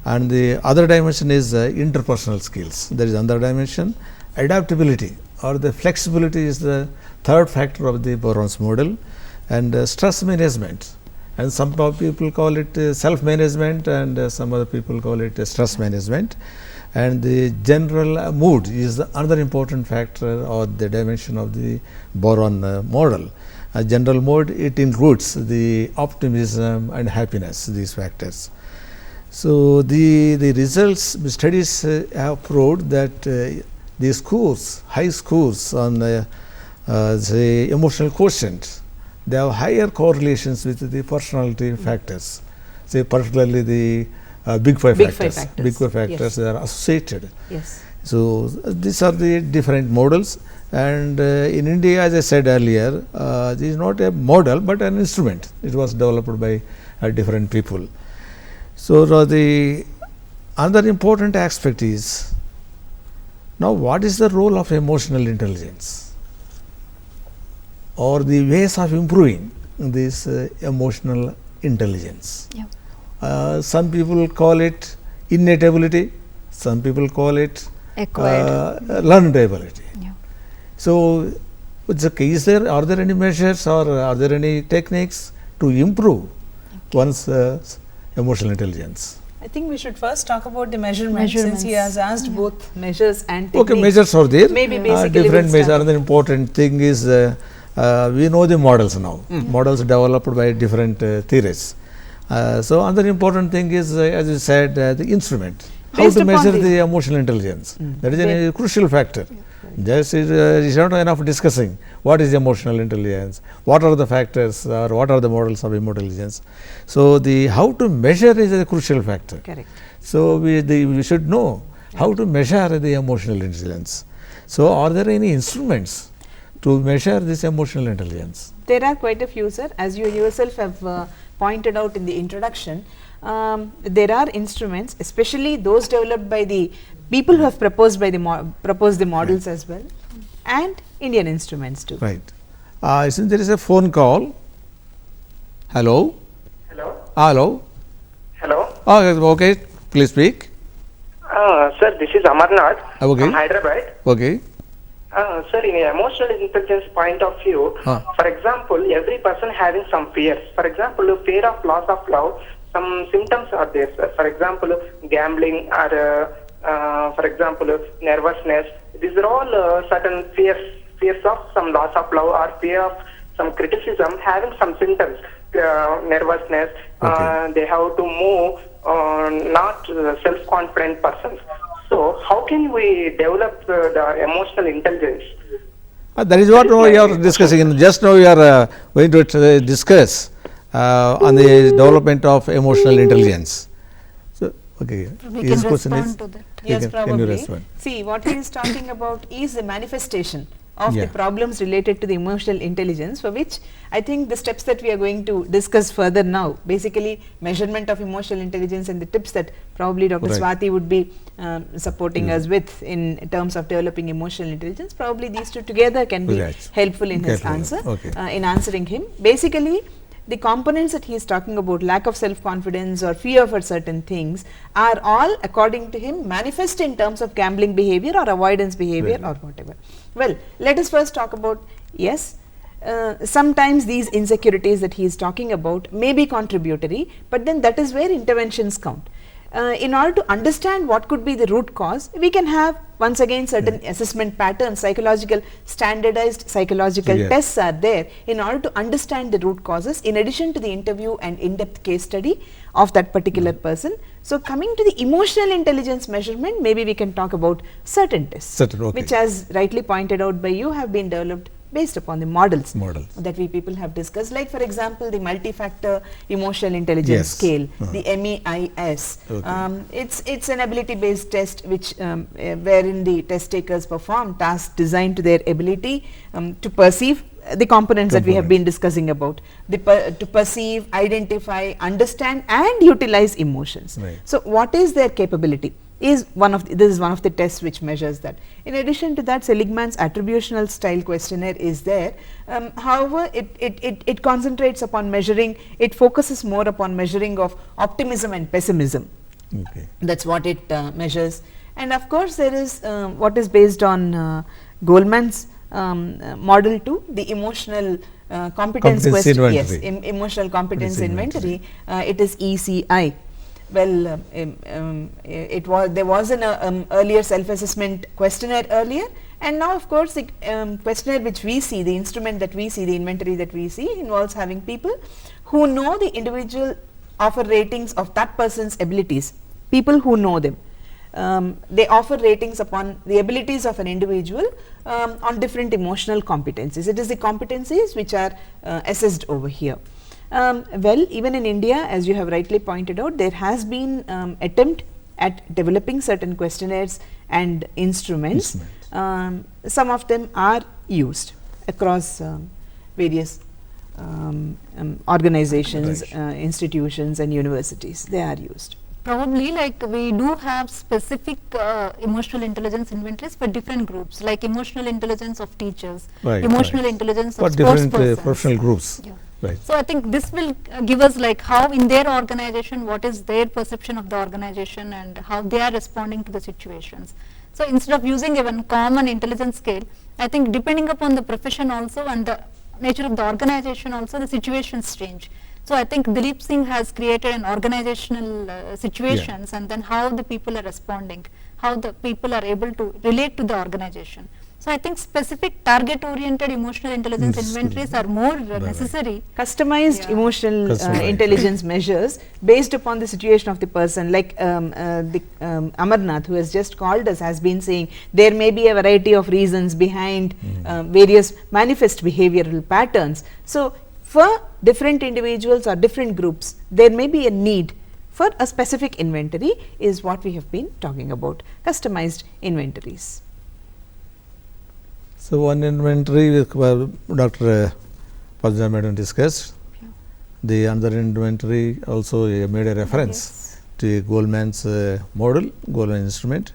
Speaker 2: and the other dimension is interpersonal skills. There is another dimension. Adaptability or the flexibility is the third factor of the Boron's model, and stress management, and some people call it self-management, and some other people call it stress management. And the general mood is another important factor or the dimension of the Boron model. General mood, it includes the optimism and happiness, these factors. So the results studies have proved that the scores, high scores on say emotional quotient, they have higher correlations with the personality factors, say particularly the big five factors. Big five factors, yes. They are associated.
Speaker 3: Yes.
Speaker 2: So these are the different models, and in India, as I said earlier, this is not a model but an instrument. It was developed by different people. So the another important aspect is, now what is the role of emotional intelligence or the ways of improving this emotional intelligence? Yeah. Some people call it innate ability, some people call it learned ability. Yeah. So are there any measures or are there any techniques to improve one's emotional intelligence?
Speaker 3: I think we should first talk about the measurements. Since he has asked both measures and techniques.
Speaker 2: Okay, measures are there.
Speaker 3: Maybe basically
Speaker 2: different measures. Another important thing is we know the models now. Models developed by different theories. So another important thing is, as you said, the instrument. How to measure the emotional intelligence. That is a crucial factor. Just it is not enough discussing what is emotional intelligence, what are the factors or what are the models of emotional intelligence. So the how to measure is a crucial factor.
Speaker 3: Correct.
Speaker 2: So we should know how to measure the emotional intelligence. So are there any instruments to measure this emotional intelligence?
Speaker 3: There are quite a few, sir. As you yourself have pointed out in the introduction, there are instruments, especially those developed by the people who have proposed by the models, right, as well, and Indian instruments too.
Speaker 2: Right. Since there is a phone call. Hello.
Speaker 5: Hello.
Speaker 2: Hello.
Speaker 5: Hello.
Speaker 2: Okay. Please speak.
Speaker 5: Sir, this is Amarnath
Speaker 2: Okay.
Speaker 5: from Hyderabad.
Speaker 2: Okay.
Speaker 5: Sir, in an emotional intelligence point of view, for example, every person having some fears. For example, fear of loss of love, some symptoms are there, sir. For example, gambling or for example, nervousness. These are all certain fears of some loss of love or fear of some criticism, having some symptoms, nervousness. Okay. They have to move, not self-confident persons. So how can we develop the emotional intelligence?
Speaker 2: That is what now you are discussing. Just now you are going to discuss on the development of emotional intelligence. So, okay.
Speaker 4: We
Speaker 2: His
Speaker 4: can
Speaker 2: question
Speaker 4: respond
Speaker 2: is,
Speaker 4: to that.
Speaker 3: Yes,
Speaker 2: can you
Speaker 3: probably.
Speaker 2: respond?
Speaker 3: See, what he is talking about is the manifestation of
Speaker 2: Yeah.
Speaker 3: the problems related to the emotional intelligence, for which I think the steps that we are going to discuss further now, basically measurement of emotional intelligence and the tips that probably Dr.
Speaker 2: Right.
Speaker 3: Swati would be supporting us with in terms of developing emotional intelligence. Probably these two together can be
Speaker 2: Right.
Speaker 3: helpful in his
Speaker 2: Helpful.
Speaker 3: answer,
Speaker 2: Okay.
Speaker 3: in answering him. Basically, the components that he is talking about, lack of self-confidence or fear for certain things, are all, according to him, manifest in terms of gambling behavior or avoidance behavior or whatever. Well, let us first talk about, yes, sometimes these insecurities that he is talking about may be contributory, but then that is where interventions count. In order to understand what could be the root cause, we can have once again certain assessment patterns, psychological, standardized psychological
Speaker 2: Yes.
Speaker 3: tests are there in order to understand the root causes, in addition to the interview and in-depth case study of that particular person. So, coming to the emotional intelligence measurement, maybe we can talk about certain tests,
Speaker 2: Certain, okay.
Speaker 3: which, as rightly pointed out by you, have been developed based upon the models
Speaker 2: Models.
Speaker 3: that we people have discussed, like for example the multi-factor emotional intelligence
Speaker 2: Yes.
Speaker 3: scale, the MEIS.
Speaker 2: Okay.
Speaker 3: It's an ability based test which wherein the test takers perform tasks designed to their ability to perceive the components that we have been discussing about, to perceive, identify, understand and utilize emotions.
Speaker 2: Right.
Speaker 3: So, what is their capability? Is one of this is one of the tests which measures that. In addition to that, Seligman's attributional style questionnaire is there. However, it concentrates upon measuring, it focuses more upon measuring of optimism and pessimism.
Speaker 2: Okay.
Speaker 3: That's what it measures. And of course, there is what is based on Goleman's model 2, the emotional competence
Speaker 2: Competence
Speaker 3: question. Yes,
Speaker 2: inventory.
Speaker 3: emotional competence
Speaker 2: Competence
Speaker 3: inventory. It is ECI. Well, there was an earlier self-assessment questionnaire earlier, and now of course the questionnaire which we see, the instrument that we see, the inventory that we see, involves having people who know the individual offer ratings of that person's abilities, people who know them. They offer ratings upon the abilities of an individual on different emotional competencies. It is the competencies which are assessed over here. Well, even in India, as you have rightly pointed out, there has been attempt at developing certain questionnaires and instruments. Some of them are used across various organizations, institutions and universities. They are used.
Speaker 4: Probably like we do have specific emotional intelligence inventories for different groups, like emotional intelligence of teachers,
Speaker 2: Right,
Speaker 4: emotional
Speaker 2: right.
Speaker 4: intelligence
Speaker 2: For
Speaker 4: of sports
Speaker 2: different
Speaker 4: persons.
Speaker 2: professional groups.
Speaker 4: Yeah.
Speaker 2: Right.
Speaker 4: So, I think this will give us like how in their organization, what is their perception of the organization and how they are responding to the situations. So, instead of using a one common intelligence scale, I think depending upon the profession also and the nature of the organization also, the situations change. So, I think Dilip Singh has created an organizational situations and then how the people are responding, how the people are able to relate to the organization. So, I think specific target oriented emotional intelligence inventories are more necessary.
Speaker 3: Customized emotional
Speaker 2: Customized,
Speaker 3: intelligence measures based upon the situation of the person, like Amarnath, who has just called us, has been saying there may be a variety of reasons behind various manifest behavioral patterns. So, for different individuals or different groups, there may be a need for a specific inventory, is what we have been talking about, customized inventories.
Speaker 2: So, one inventory with Dr. Padma Madam discussed. The another inventory also made a reference to Goleman's model, Goleman instrument.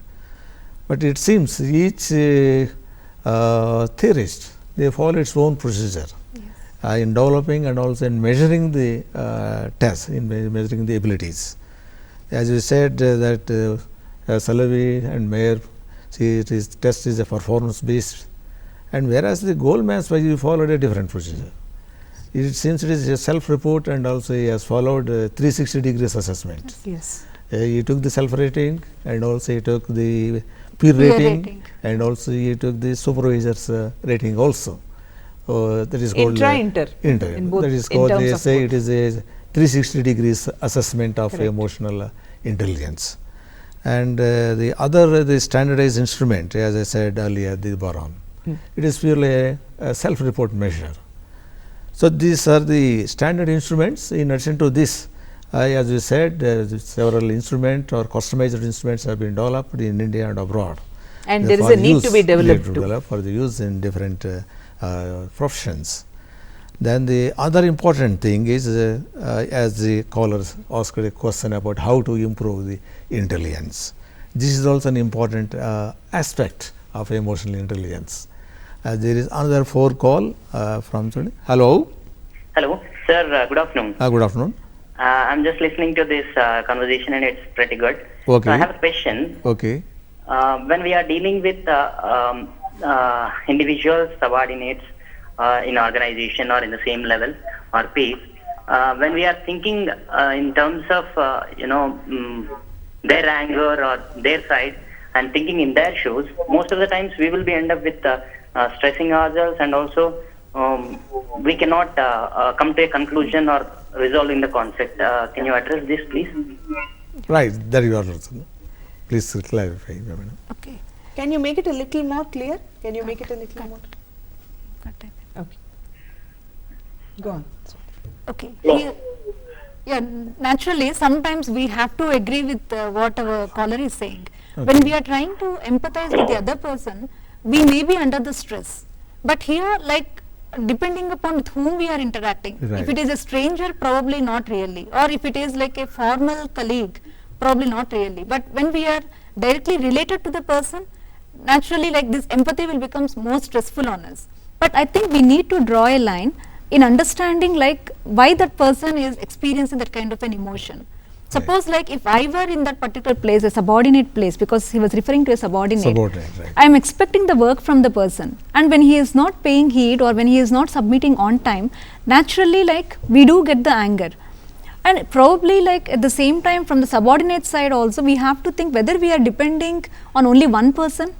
Speaker 2: But it seems each theorist, they follow its own procedure in developing and also in measuring the tests, in measuring the abilities. As you said that Salovey and Mayer, test is a performance based, and whereas the Goleman's you followed a different procedure. It seems it is a self report and also he has followed 360 degrees assessment.
Speaker 3: Yes.
Speaker 2: He took the self rating and also he took the peer rating and also he took the supervisor's rating also. That is called
Speaker 3: inter.
Speaker 2: In both, that is called, they say it is a 360 degrees assessment of emotional intelligence. And the other, the standardized instrument, as I said earlier, the Boron. It is purely a self-report measure. So, these are the standard instruments. In addition to this, as we said, several instruments or customized instruments have been developed in India and abroad.
Speaker 3: And there is a need to be developed too.
Speaker 2: For the use in different professions. Then the other important thing is, as the caller asked a question about how to improve the intelligence. This is also an important aspect of emotional intelligence. There is another phone call from somebody. Hello.
Speaker 6: Hello, sir. Good afternoon.
Speaker 2: Good afternoon.
Speaker 6: I'm just listening to this conversation, and it's pretty good.
Speaker 2: Okay.
Speaker 6: So I have a question.
Speaker 2: Okay.
Speaker 6: When we are dealing with individuals, subordinates in organization or in the same level or peers, when we are thinking in terms of their anger or their side and thinking in their shoes, most of the times we will be end up with stressing ourselves, and also we cannot come to a conclusion or resolving the conflict. Can you address this, please?
Speaker 2: Right, there you are. Please clarify.
Speaker 1: Okay.
Speaker 3: Can you make it a little more clear? Can you make it a little more? Okay. Go on.
Speaker 4: Okay. Yeah, naturally, sometimes we have to agree with what our caller is saying.
Speaker 2: Okay.
Speaker 4: When we are trying to empathize with the other person, we may be under the stress. But here, like, depending upon with whom we are interacting,
Speaker 2: Right.
Speaker 4: if it is a stranger, probably not really. Or if it is like a formal colleague, probably not really. But when we are directly related to the person, naturally, like, this empathy will become more stressful on us. But I think we need to draw a line in understanding, like, why that person is experiencing that kind of an emotion. Suppose, like, if I were in that particular place, a subordinate place, because he was referring to a subordinate,
Speaker 2: Right.
Speaker 4: I am expecting the work from the person, and when he is not paying heed or when he is not submitting on time, naturally, like, we do get the anger. And probably, like, at the same time, from the subordinate side also, we have to think whether we are depending on only one person.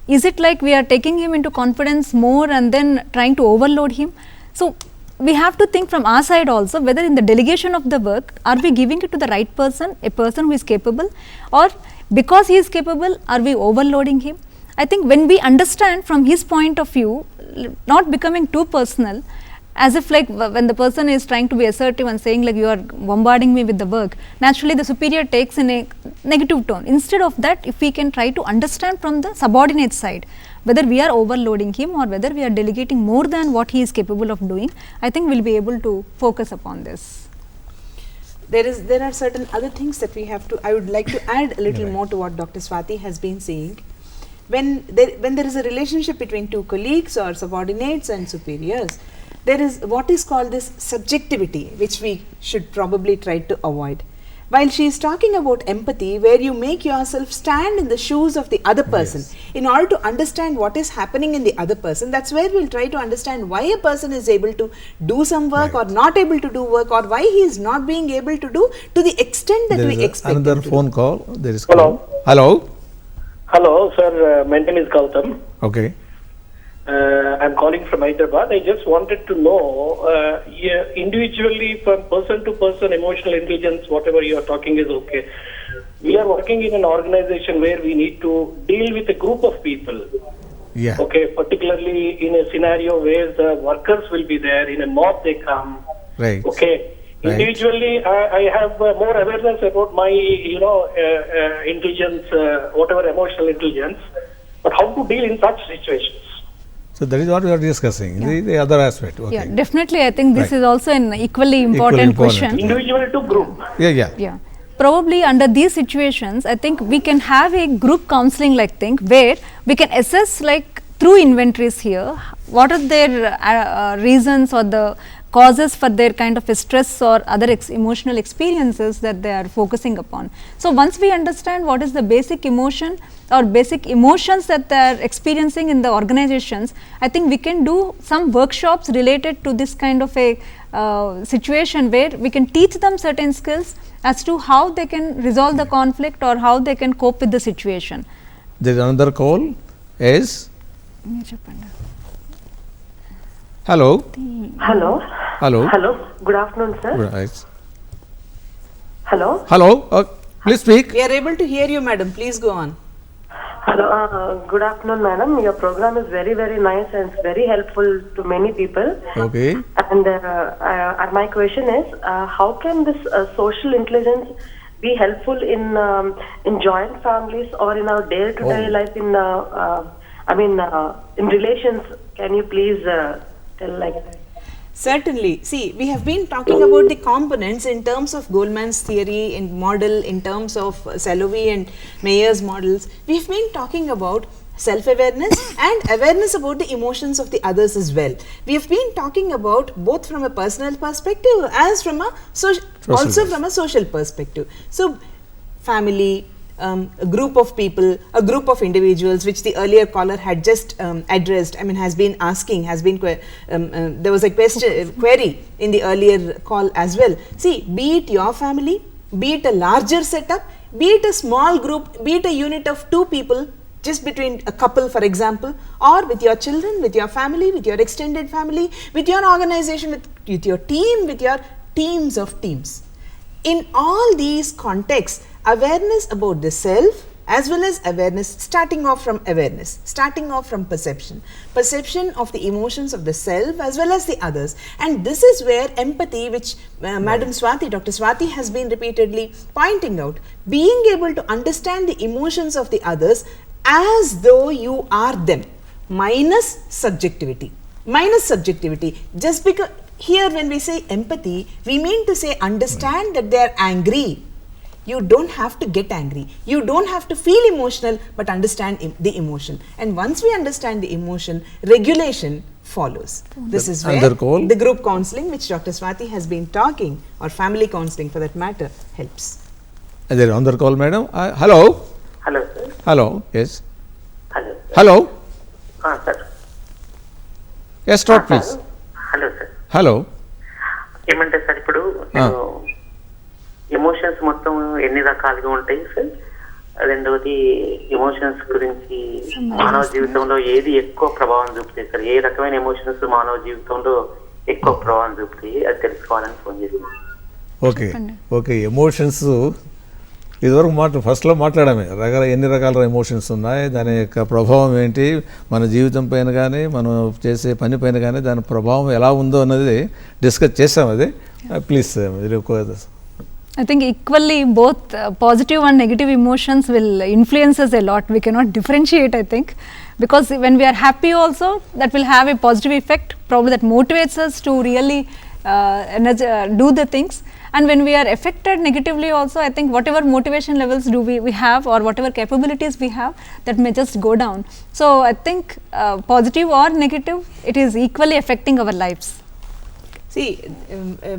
Speaker 4: Is it like we are taking him into confidence more and then trying to overload him? So we have to think from our side also whether in the delegation of the work, are we giving it to the right person, a person who is capable, or because he is capable, are we overloading him? I think when we understand from his point of view, not becoming too personal, as if like when the person is trying to be assertive and saying like you are bombarding me with the work, naturally the superior takes in a negative tone. Instead of that, if we can try to understand from the subordinate side whether we are overloading him or whether we are delegating more than what he is capable of doing, I think we will be able to focus upon this.
Speaker 3: There are certain other things that we have to, I would like to add a little more to what Dr. Swati has been saying. When there is a relationship between two colleagues or subordinates and superiors, there is what is called this subjectivity, which we should probably try to avoid. While she is talking about empathy, where you make yourself stand in the shoes of the other person in order to understand what is happening in the other person, that's where we'll try to understand why a person is able to do some work or not able to do work, or why he is not being able to do to the extent that we expect.
Speaker 2: Another phone call. There is
Speaker 7: Hello.
Speaker 2: Hello.
Speaker 7: Hello, sir. My name is Gautam.
Speaker 2: Okay.
Speaker 7: I'm calling from Hyderabad. I just wanted to know, individually, from person to person, emotional intelligence, whatever you are talking is okay. We are working in an organization where we need to deal with a group of people.
Speaker 2: Yeah.
Speaker 7: Okay, particularly in a scenario where the workers will be there, in a mob they come.
Speaker 2: Right.
Speaker 7: Okay.
Speaker 2: Right.
Speaker 7: Individually, I have more awareness about my, intelligence, whatever emotional intelligence, but how to deal in such situations?
Speaker 2: So that is what we are discussing. The other aspect. Okay.
Speaker 4: Yeah, definitely. I think this
Speaker 2: Right.
Speaker 4: is also an equally important question.
Speaker 7: Individual to group.
Speaker 2: Yeah.
Speaker 4: Probably under these situations, I think we can have a group counseling like thing where we can assess like through inventories here, what are their reasons or the causes for their kind of a stress or other emotional experiences that they are focusing upon. So once we understand what is the basic emotion or basic emotions that they are experiencing in the organizations, I think we can do some workshops related to this kind of a situation where we can teach them certain skills as to how they can resolve the conflict or how they can cope with the situation.
Speaker 2: There is another call. Is hello.
Speaker 8: Hello.
Speaker 2: Hello.
Speaker 8: Hello. Good afternoon, sir.
Speaker 2: Right.
Speaker 8: Hello.
Speaker 2: Hello. Please speak.
Speaker 3: We are able to hear you, madam. Please go on.
Speaker 8: Hello, good afternoon, madam. Your program is very, very nice and it's very helpful to many people.
Speaker 2: Okay.
Speaker 8: And my question is, how can this social intelligence be helpful in joint families or in our day-to-day life in relations? Can you please tell like that?
Speaker 3: Certainly. See, we have been talking about the components in terms of Goleman's theory and model, in terms of Salovey and Mayer's models. We have been talking about self-awareness and awareness about the emotions of the others as well. We have been talking about both from a personal perspective as from a from a social perspective. So, family, a group of people, a group of individuals, which the earlier caller had just addressed, has been asking, there was a query in the earlier call as well. See, be it your family, be it a larger setup, be it a small group, be it a unit of 2 people, just between a couple, for example, or with your children, with your family, with your extended family, with your organization, with your team, with your teams of teams. In all these contexts, awareness about the self as well as awareness, starting off from awareness, starting off from perception of the emotions of the self as well as the others. And this is where empathy, which Madam Swati, Dr. Swati has been repeatedly pointing out, being able to understand the emotions of the others as though you are them, minus subjectivity. Just because here when we say empathy, we mean to say understand that they are angry. You don't have to get angry. You don't have to feel emotional, but understand the emotion. And once we understand the emotion, regulation follows. This is where the group counseling, which Dr. Swati has been talking, or family counseling for that matter, helps.
Speaker 2: Is there another call, madam? Hello?
Speaker 5: Hello, sir.
Speaker 2: Hello, yes.
Speaker 5: Hello.
Speaker 2: Hello?
Speaker 5: Sir.
Speaker 2: Yes, talk please.
Speaker 5: Hello, sir.
Speaker 2: Hello?
Speaker 5: ఏమంటే sir ఇప్పుడు emotions మొత్తం ఎన్ని రకాలుగా ఉంటాయి sir? రెండవది emotions గురించి మానవ జీవితంలో ఏది ఎక్కువ ప్రభావం చూపుతాయి సార్? ఏ రకమైన ఎమోషన్స్ మానవ జీవితంలో ఎక్కువ ప్రభావం చూపుతాయి, అది తెలుసుకోవాలని ఫోన్ చేసింది.
Speaker 2: ఓకే ఎమోషన్స్ ఇదివరకు ఫస్ట్లో మాట్లాడామే ఎన్ని రకాల ఎమోషన్స్ ఉన్నాయి, దాని యొక్క ప్రభావం ఏంటి, మన జీవితం పైన కానీ మనం చేసే పని పైన కానీ దాని ప్రభావం ఎలా ఉందో అన్నది డిస్కస్ చేసాం. అది please.
Speaker 4: I think equally both positive and negative emotions will influence us a lot. We cannot differentiate, I think, because when we are happy also, that will have a positive effect, probably that motivates us to really do the things. And when we are affected negatively also, I think whatever motivation levels we have, or whatever capabilities we have, that may just go down. So I think positive or negative, it is equally affecting our lives.
Speaker 3: See,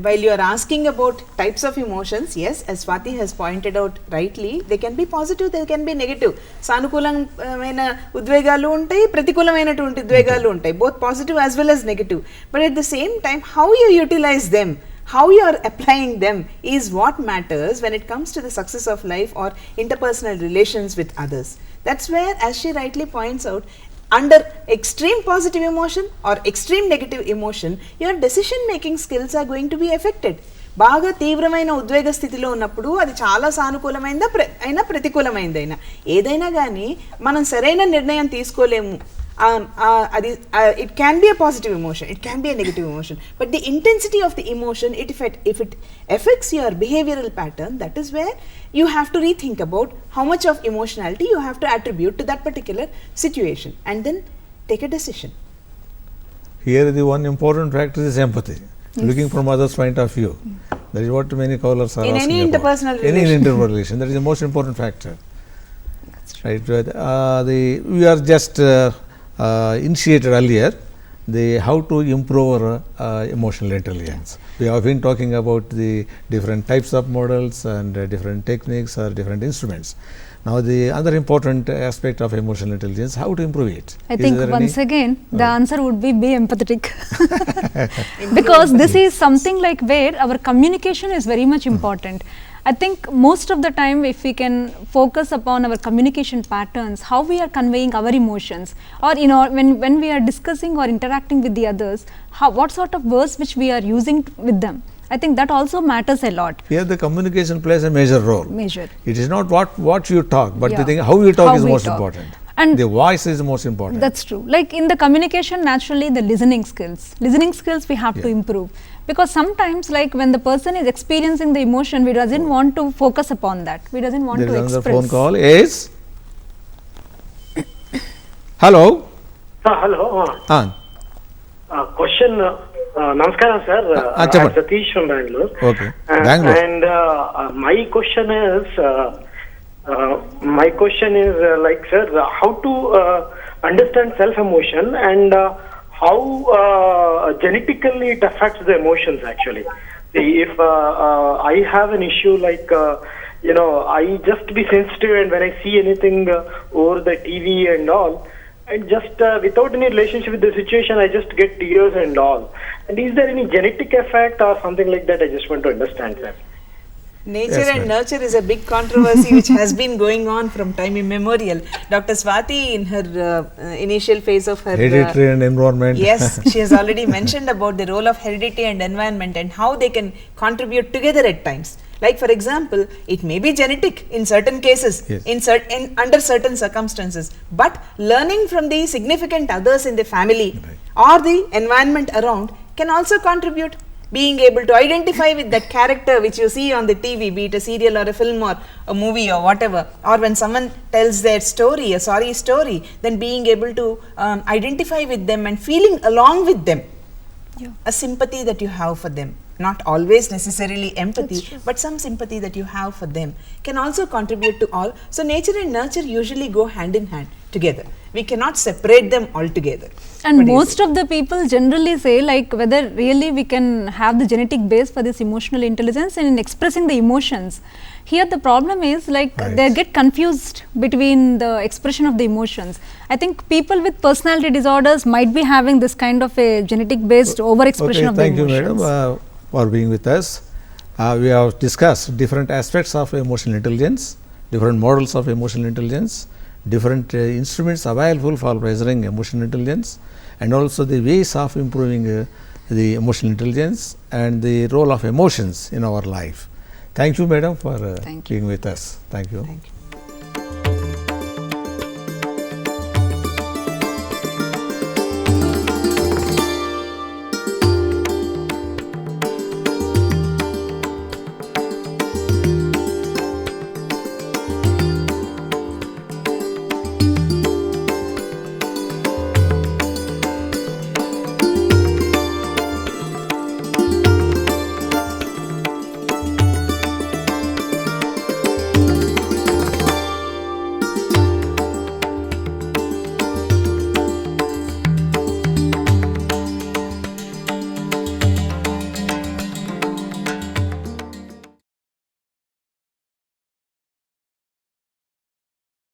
Speaker 3: while you are asking about types of emotions, yes, as Swati has pointed out rightly, they can be positive, they can be negative. సానుకూలమైన ఉద్వేగాలు ఉంటాయి, ప్రతికూలమైనటువంటి ఉద్వేగాలు ఉంటాయి, both positive as well as negative. But at the same time, how you utilize them, how you are applying them is what matters when it comes to the success of life or interpersonal relations with others. That's where, as she rightly points out, under extreme positive emotion or extreme negative emotion, your decision making skills are going to be affected. బాగా తీవ్రమైన ఉద్వేగ స్థితిలో ఉన్నప్పుడు అది చాలా సానుకూలమైందా అయినా ప్రతికూలమైందైనా ఏదైనా కానీ మనం సరైన నిర్ణయం తీసుకోలేము. అది it can be a positive emotion, it can be a negative emotion, but the intensity of the emotion, if it affects your behavioral pattern, that is where you have to rethink about how much of emotionality you have to attribute to that particular situation and then take a decision.
Speaker 2: Here the one important factor is empathy. Looking from others' point of view. That is what many callers are
Speaker 3: in
Speaker 2: asking
Speaker 3: any
Speaker 2: about.
Speaker 3: Interpersonal relation.
Speaker 2: Any interpersonal relation, that is the most important factor. Right. We are just initiated earlier how to improve our emotional intelligence. We have been talking about the different types of models and different techniques or different instruments. Now the other important aspect of emotional intelligence, how to improve it?
Speaker 4: I think once again the answer would be empathetic. Because this is something like where our communication is very much important. I think most of the time if we can focus upon our communication patterns, how we are conveying our emotions, or when we are discussing or interacting with the others, what sort of words which we are using with them, I think that also matters a lot.
Speaker 2: Here the communication plays a major role.
Speaker 4: Major.
Speaker 2: It is not what you talk, but the
Speaker 4: Yeah.
Speaker 2: thing how you talk
Speaker 4: How
Speaker 2: is
Speaker 4: we
Speaker 2: most
Speaker 4: talk.
Speaker 2: important.
Speaker 4: And
Speaker 2: the voice is most important.
Speaker 4: That's true. Like in the communication, naturally the listening skills we have to
Speaker 2: Yeah.
Speaker 4: improve, because sometimes like when the person is experiencing the emotion, we doesn't want to focus upon that. We doesn't want
Speaker 2: There
Speaker 4: to
Speaker 2: is another
Speaker 4: express.
Speaker 2: phone call. Is hello.
Speaker 7: Hello. Question. Namaskaram, sir. I'm
Speaker 2: Chappan.
Speaker 7: Satish from Bangalore.
Speaker 2: Okay. Bangalore.
Speaker 7: And my question is, like, sir, how to understand self-emotion and how genetically it affects the emotions actually. See, if I have an issue like, I just be sensitive, and when I see anything over the TV and all, and just without any relationship with the situation, I just get tears and all. And is there any genetic effect or something like that? I just want to understand, sir.
Speaker 3: Nature
Speaker 2: Yes,
Speaker 3: and
Speaker 2: ma'am.
Speaker 3: nurture is a big controversy which has been going on from time immemorial. Dr. Swati, in her initial phase of her
Speaker 2: Hereditary and environment.
Speaker 3: yes, she has already mentioned about the role of heredity and environment and how they can contribute together at times. Like for example, it may be genetic in certain cases,
Speaker 2: Yes.
Speaker 3: under certain circumstances, but learning from the significant others in the family or the environment around can also contribute. Being able to identify with that character which you see on the TV, be it a serial or a film or a movie or whatever, or when someone tells their story, a sorry story, then being able to identify with them and feeling along with them, a sympathy that you have for them, not always necessarily empathy, but some sympathy that you have for them can also contribute to all. So nature and nurture usually go hand in hand together. We cannot separate them altogether.
Speaker 4: And
Speaker 3: What do you
Speaker 4: most
Speaker 3: say?
Speaker 4: of the people generally say like whether really we can have the genetic base for this emotional intelligence and in expressing the emotions. Here the problem is like
Speaker 2: Right.
Speaker 4: they get confused between the expression of the emotions. I think people with personality disorders might be having this kind of a genetic based over expression
Speaker 2: Okay,
Speaker 4: of the
Speaker 2: thank you,
Speaker 4: emotions.
Speaker 2: madam, for being with us. We have discussed different aspects of emotional intelligence, different models of emotional intelligence, different instruments available for measuring emotional intelligence, and also the ways of improving the emotional intelligence and the role of emotions in our life. Thank you, madam, for
Speaker 4: Thank you.
Speaker 2: being with us. Thank you.
Speaker 3: Thank you.